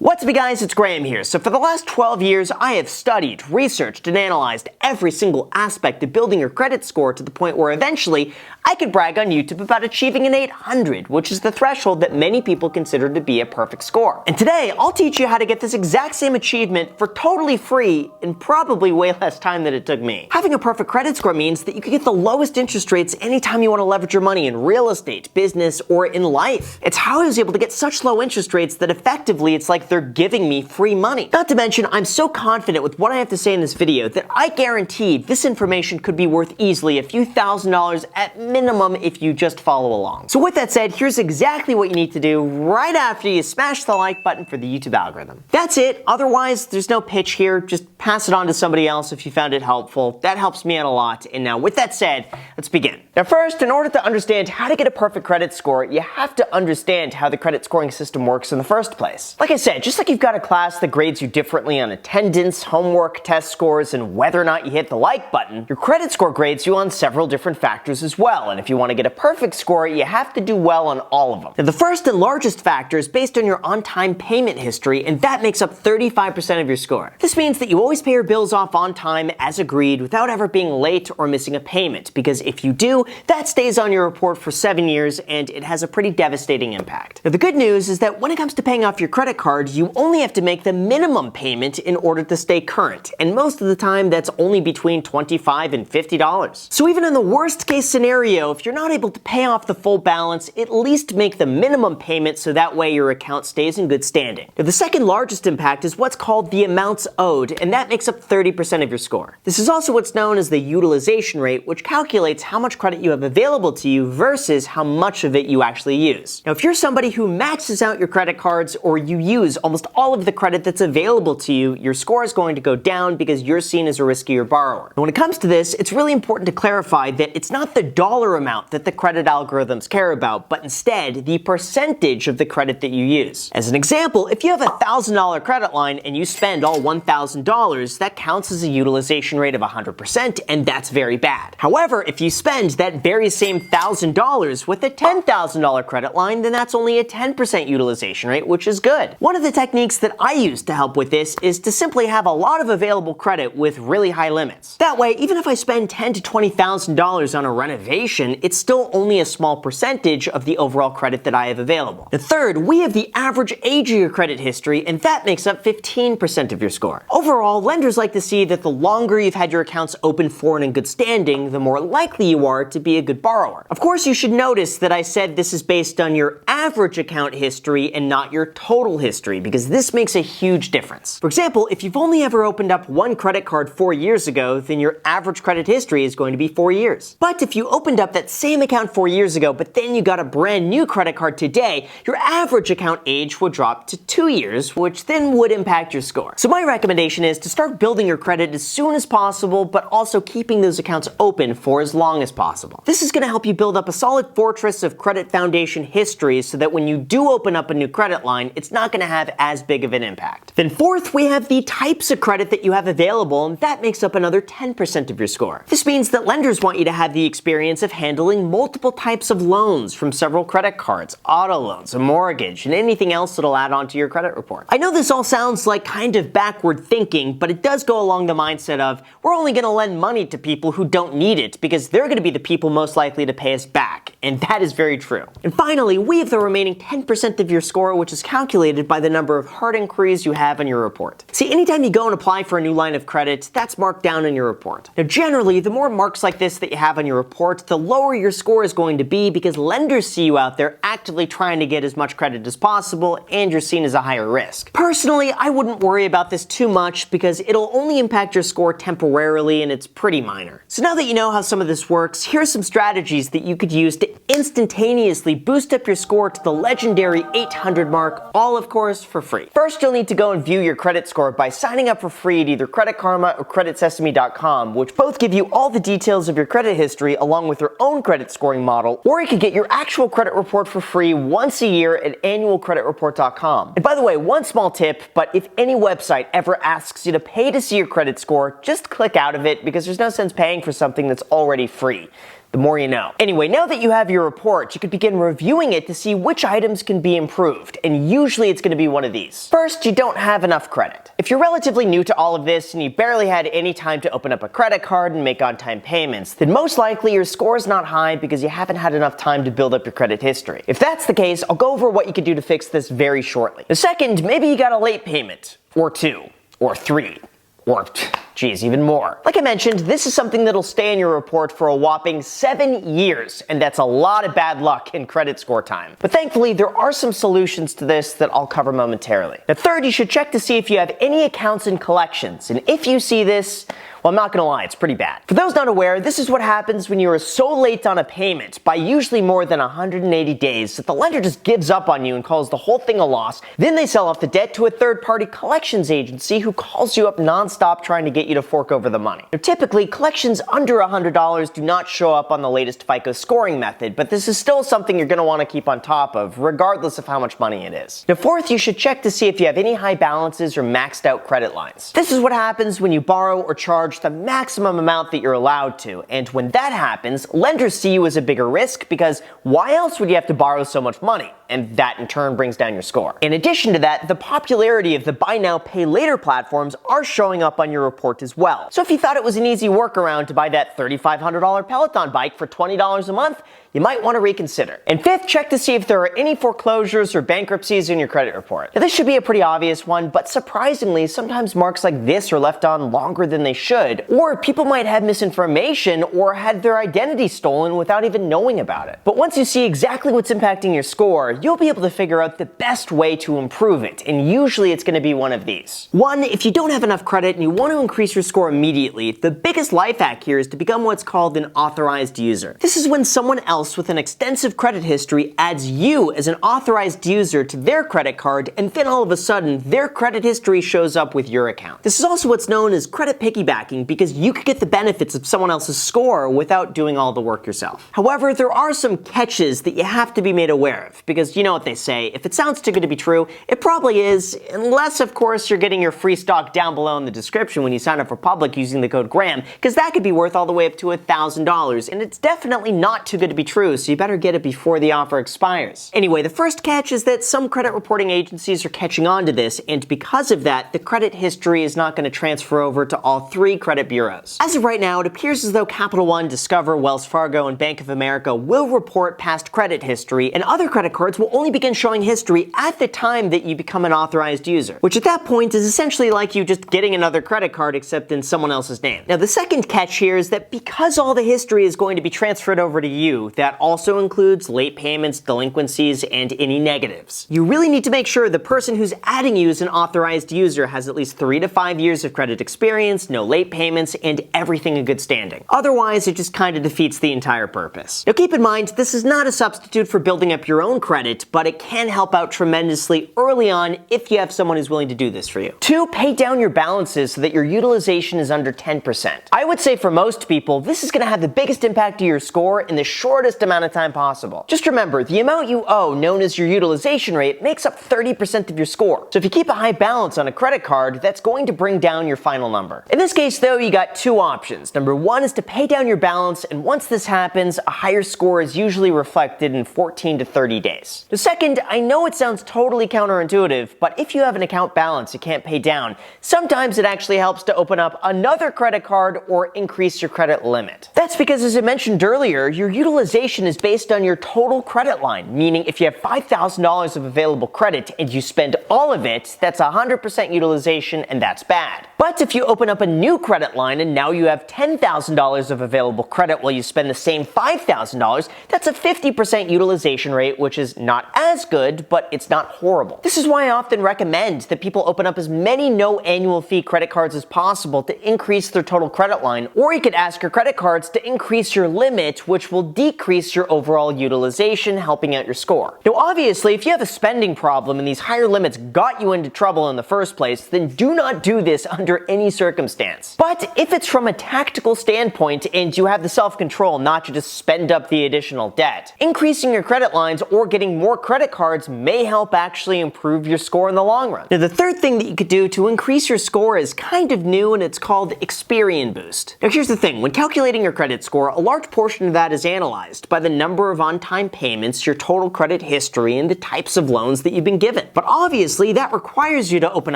What's up, guys? It's Graham here. So for the last 12 years, I have studied, researched, and analyzed every single aspect of building your credit score to the point where eventually I could brag on YouTube about achieving an 800, which is the threshold that many people consider to be a perfect score. And today, I'll teach you how to get this exact same achievement for totally free in probably way less time than it took me. Having a perfect credit score means that you can get the lowest interest rates anytime you want to leverage your money in real estate, business, or in life. It's how I was able to get such low interest rates that effectively it's like they're giving me free money. Not to mention, I'm so confident with what I have to say in this video that I guarantee this information could be worth easily a few $1,000s at minimum if you just follow along. So with that said, here's exactly what you need to do right after you smash the like button for the YouTube algorithm. That's it. Otherwise, there's no pitch here. Just pass it on to somebody else if you found it helpful. That helps me out a lot. And now with that said, let's begin. Now first, in order to understand how to get a perfect credit score, you have to understand how the credit scoring system works in the first place. Like I said, just like you've got a class that grades you differently on attendance, homework, test scores, and whether or not you hit the like button, your credit score grades you on several different factors as well. And if you want to get a perfect score, you have to do well on all of them. Now, the first and largest factor is based on your on-time payment history, and that makes up 35% of your score. This means that you always pay your bills off on time as agreed without ever being late or missing a payment, because if you do, that stays on your report for 7 years and it has a pretty devastating impact. Now, the good news is that when it comes to paying off your credit card, you only have to make the minimum payment in order to stay current, and most of the time that's only between $25 and $50. So even in the worst case scenario, if you're not able to pay off the full balance, at least make the minimum payment so that way your account stays in good standing. Now, the second largest impact is what's called the amounts owed, and that makes up 30% of your score. This is also what's known as the utilization rate, which calculates how much credit you have available to you versus how much of it you actually use. Now, if you're somebody who maxes out your credit cards or you use almost all of the credit that's available to you, your score is going to go down because you're seen as a riskier borrower. Now, when it comes to this, it's really important to clarify that it's not the dollar amount that the credit algorithms care about, but instead the percentage of the credit that you use. As an example, if you have a $1,000 credit line and you spend all $1,000, that counts as a utilization rate of 100%, and that's very bad. However, if you spend that very same $1,000 with a $10,000 credit line, then that's only a 10% utilization rate, which is good. One of the techniques that I use to help with this is to simply have a lot of available credit with really high limits. That way, even if I spend $10,000 to $20,000 on a renovation, it's still only a small percentage of the overall credit that I have available. The third, we have the average age of your credit history, and that makes up 15% of your score. Overall, lenders like to see that the longer you've had your accounts open for and in good standing, the more likely you are to be a good borrower. Of course, you should notice that I said this is based on your average account history and not your total history, because this makes a huge difference. For example, if you've only ever opened up one credit card 4 years ago, then your average credit history is going to be 4 years. But if you opened up that same account 4 years ago, but then you got a brand new credit card today, your average account age would drop to 2 years, which then would impact your score. So my recommendation is to start building your credit as soon as possible, but also keeping those accounts open for as long as possible. This is going to help you build up a solid fortress of credit foundation history so that when you do open up a new credit line, it's not going to have as big of an impact. Then fourth, we have the types of credit that you have available, and that makes up another 10% of your score. This means that lenders want you to have the experience of handling multiple types of loans from several credit cards, auto loans, a mortgage, and anything else that'll add on to your credit report. I know this all sounds like kind of backward thinking, but it does go along the mindset of we're only going to lend money to people who don't need it because they're going to be the people most likely to pay us back, and that is very true. And finally, we have the remaining 10% of your score, which is calculated by the number of hard inquiries you have in your report. See, anytime you go and apply for a new line of credit, that's marked down in your report. Now, generally, the more marks like this that you have on your report, the lower your score is going to be because lenders see you out there actively trying to get as much credit as possible, and you're seen as a higher risk. Personally, I wouldn't worry about this too much because it'll only impact your score temporarily, and it's pretty minor. So now that you know how some of this works, here are some strategies that you could use to instantaneously boost up your score to the legendary 800 mark, all of course for free. First, you'll need to go and view your credit score by signing up for free at either Credit Karma or CreditSesame.com, which both give you all the details of your credit history along with their own credit scoring model, or you can get your actual credit report for free once a year at annualcreditreport.com. And by the way, one small tip, but if any website ever asks you to pay to see your credit score, just click out of it because there's no sense paying for something that's already free. The more you know. Anyway, now that you have your report, you could begin reviewing it to see which items can be improved, and usually it's going to be one of these. First, you don't have enough credit. If you're relatively new to all of this and you barely had any time to open up a credit card and make on-time payments, then most likely your score is not high because you haven't had enough time to build up your credit history. If that's the case, I'll go over what you can do to fix this very shortly. The second, maybe you got a late payment, or 2, or 3. Or, geez, even more. Like I mentioned, this is something that'll stay in your report for a whopping 7 years, and that's a lot of bad luck in credit score time. But thankfully, there are some solutions to this that I'll cover momentarily. The third, you should check to see if you have any accounts in collections, and if you see this, well, I'm not gonna lie, it's pretty bad. For those not aware, this is what happens when you are so late on a payment, by usually more than 180 days, that the lender just gives up on you and calls the whole thing a loss. Then they sell off the debt to a third-party collections agency who calls you up nonstop trying to get you to fork over the money. Now, typically, collections under $100 do not show up on the latest FICO scoring method, but this is still something you're gonna wanna keep on top of, regardless of how much money it is. Now, fourth, you should check to see if you have any high balances or maxed out credit lines. This is what happens when you borrow or charge the maximum amount that you're allowed to, and when that happens, lenders see you as a bigger risk because why else would you have to borrow so much money? And that in turn brings down your score. In addition to that, the popularity of the buy now, pay later platforms are showing up on your report as well. So if you thought it was an easy workaround to buy that $3,500 Peloton bike for $20 a month, you might want to reconsider. And fifth, check to see if there are any foreclosures or bankruptcies in your credit report. Now, this should be a pretty obvious one, but surprisingly, sometimes marks like this are left on longer than they should, or people might have misinformation or had their identity stolen without even knowing about it. But once you see exactly what's impacting your score, you'll be able to figure out the best way to improve it, and usually it's going to be one of these. One, if you don't have enough credit and you want to increase your score immediately, the biggest life hack here is to become what's called an authorized user. This is when someone else with an extensive credit history adds you as an authorized user to their credit card, and then all of a sudden, their credit history shows up with your account. This is also what's known as credit piggybacking because you could get the benefits of someone else's score without doing all the work yourself. However, there are some catches that you have to be made aware of because you know what they say, if it sounds too good to be true, it probably is, unless of course you're getting your free stock down below in the description when you sign up for Public using the code GRAHAM, because that could be worth all the way up to $1,000, and it's definitely not too good to be true, so you better get it before the offer expires. Anyway, the first catch is that some credit reporting agencies are catching on to this, and because of that, the credit history is not going to transfer over to all 3 credit bureaus. As of right now, it appears as though Capital One, Discover, Wells Fargo, and Bank of America will report past credit history, and other credit cards will only begin showing history at the time that you become an authorized user, which at that point is essentially like you just getting another credit card except in someone else's name. Now, the second catch here is that because all the history is going to be transferred over to you, that also includes late payments, delinquencies, and any negatives. You really need to make sure the person who's adding you as an authorized user has at least 3 to 5 years of credit experience, no late payments, and everything in good standing. Otherwise, it just kind of defeats the entire purpose. Now keep in mind, this is not a substitute for building up your own credit, but it can help out tremendously early on if you have someone who's willing to do this for you. 2, pay down your balances so that your utilization is under 10%. I would say for most people, this is going to have the biggest impact to your score in the shortest amount of time possible. Just remember, the amount you owe, known as your utilization rate, makes up 30% of your score. So if you keep a high balance on a credit card, that's going to bring down your final number. In this case though, you got 2 options. Number 1 is to pay down your balance, and once this happens, a higher score is usually reflected in 14 to 30 days. The second, I know it sounds totally counterintuitive, but if you have an account balance you can't pay down, sometimes it actually helps to open up another credit card or increase your credit limit. That's because, as I mentioned earlier, your utilization is based on your total credit line, meaning if you have $5,000 of available credit and you spend all of it, that's 100% utilization, and that's bad. But if you open up a new credit line and now you have $10,000 of available credit while you spend the same $5,000, that's a 50% utilization rate, which is not as good, but it's not horrible. This is why I often recommend that people open up as many no annual fee credit cards as possible to increase their total credit line, or you could ask your credit cards to increase your limit, which will decrease your overall utilization, helping out your score. Now obviously, if you have a spending problem and these higher limits got you into trouble in the first place, then do not do this under under any circumstance. But if it's from a tactical standpoint and you have the self-control not to just spend up the additional debt, increasing your credit lines or getting more credit cards may help actually improve your score in the long run. Now, the third thing that you could do to increase your score is kind of new, and it's called Experian Boost. Now, here's the thing. When calculating your credit score, a large portion of that is analyzed by the number of on-time payments, your total credit history, and the types of loans that you've been given. But obviously, that requires you to open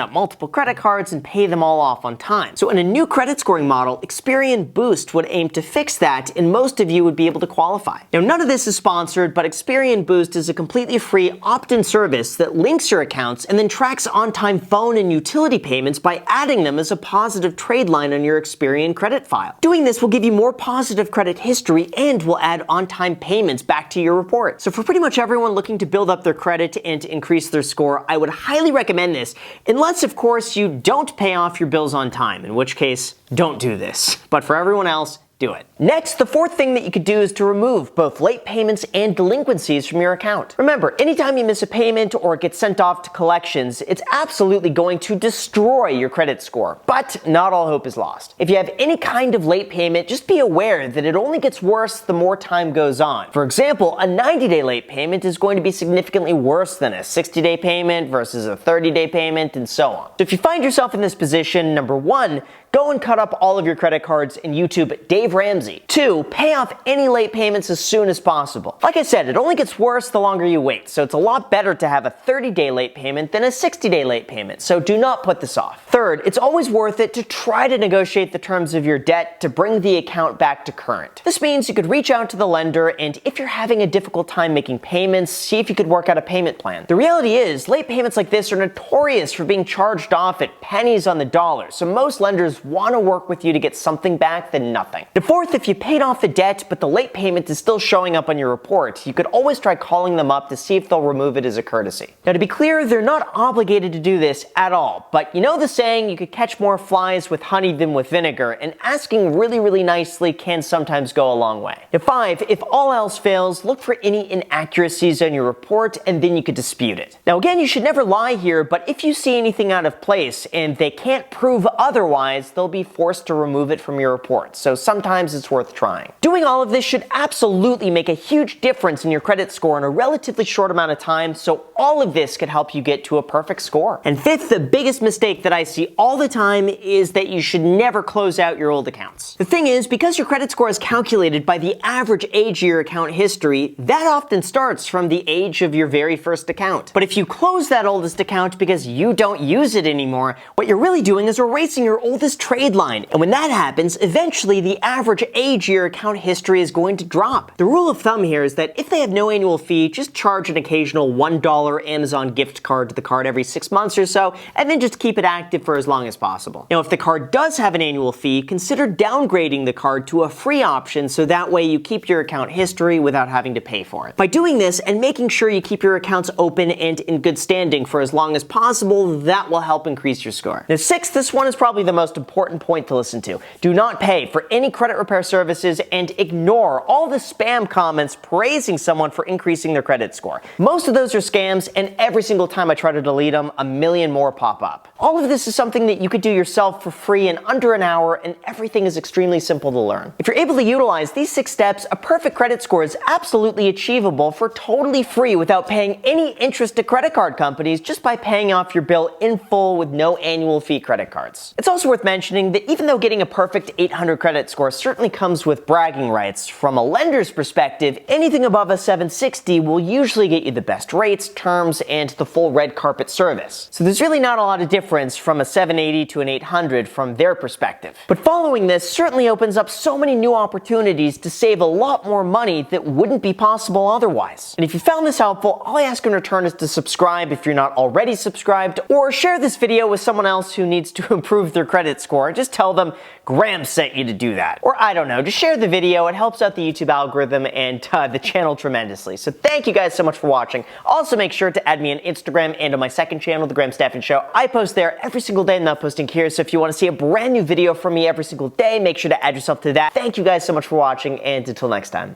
up multiple credit cards and pay them all off on time. So in a new credit scoring model, Experian Boost would aim to fix that, and most of you would be able to qualify. Now, none of this is sponsored, but Experian Boost is a completely free opt-in service that links your accounts and then tracks on-time phone and utility payments by adding them as a positive trade line on your Experian credit file. Doing this will give you more positive credit history and will add on-time payments back to your report. So for pretty much everyone looking to build up their credit and to increase their score, I would highly recommend this, unless of course you don't pay off your bills on time, in which case, don't do this. But for everyone else, do it. Next, the fourth thing that you could do is to remove both late payments and delinquencies from your account. Remember, anytime you miss a payment or it gets sent off to collections, it's absolutely going to destroy your credit score. But not all hope is lost. If you have any kind of late payment, just be aware that it only gets worse the more time goes on. For example, a 90-day late payment is going to be significantly worse than a 60-day payment versus a 30-day payment, and so on. So if you find yourself in this position, number one, go and cut up all of your credit cards and YouTube Dave Ramsey. 2, pay off any late payments as soon as possible. Like I said, it only gets worse the longer you wait, so it's a lot better to have a 30-day late payment than a 60-day late payment, so do not put this off. Third, it's always worth it to try to negotiate the terms of your debt to bring the account back to current. This means you could reach out to the lender, and if you're having a difficult time making payments, see if you could work out a payment plan. The reality is, late payments like this are notorious for being charged off at pennies on the dollar, so most lenders want to work with you to get something back than nothing. The fourth, if you paid off the debt but the late payment is still showing up on your report, you could always try calling them up to see if they'll remove it as a courtesy. Now, to be clear, they're not obligated to do this at all, but you know the saying, you could catch more flies with honey than with vinegar, and asking really nicely can sometimes go a long way. Now, 5, if all else fails, look for any inaccuracies on your report and then you could dispute it. Now again, you should never lie here, but if you see anything out of place and they can't prove otherwise, they'll be forced to remove it from your report, so sometimes it's worth trying. Doing all of this should absolutely make a huge difference in your credit score in a relatively short amount of time, so all of this could help you get to a perfect score. And fifth, the biggest mistake that I see all the time is that you should never close out your old accounts. The thing is, because your credit score is calculated by the average age of your account history, that often starts from the age of your very first account. But if you close that oldest account because you don't use it anymore, what you're really doing is erasing your oldest trade line. And when that happens, eventually the average age of your account history is going to drop. The rule of thumb here is that if they have no annual fee, just charge an occasional $1 Amazon gift card to the card every 6 months or so, and then just keep it active for as long as possible. Now, if the card does have an annual fee, consider downgrading the card to a free option so that way you keep your account history without having to pay for it. By doing this and making sure you keep your accounts open and in good standing for as long as possible, that will help increase your score. Now, 6, this one is probably the most important point to listen to. Do not pay for any credit repair services and ignore all the spam comments praising someone for increasing their credit score. Most of those are scams, and every single time I try to delete them, a million more pop up. All of this is something that you could do yourself for free in under an hour, and everything is extremely simple to learn. If you're able to utilize these 6 steps, a perfect credit score is absolutely achievable for totally free without paying any interest to credit card companies, just by paying off your bill in full with no annual fee credit cards. It's also worth mentioning that even though getting a perfect 800 credit score certainly comes with bragging rights, from a lender's perspective, anything above a 760 will usually get you the best rates, terms, and the full red carpet service. So there's really not a lot of difference from a 780 to an 800 from their perspective. But following this certainly opens up so many new opportunities to save a lot more money that wouldn't be possible otherwise. And if you found this helpful, all I ask in return is to subscribe if you're not already subscribed, or share this video with someone else who needs to improve their credit score. Just tell them Graham sent you to do that. Or I don't know, just share the video. It helps out the YouTube algorithm and the channel tremendously. So thank you guys so much for watching. Also make sure to add me on Instagram and on my second channel, The Graham Stephan Show. I post there every single day and not posting here. So if you want to see a brand new video from me every single day, make sure to add yourself to that. Thank you guys so much for watching, and until next time.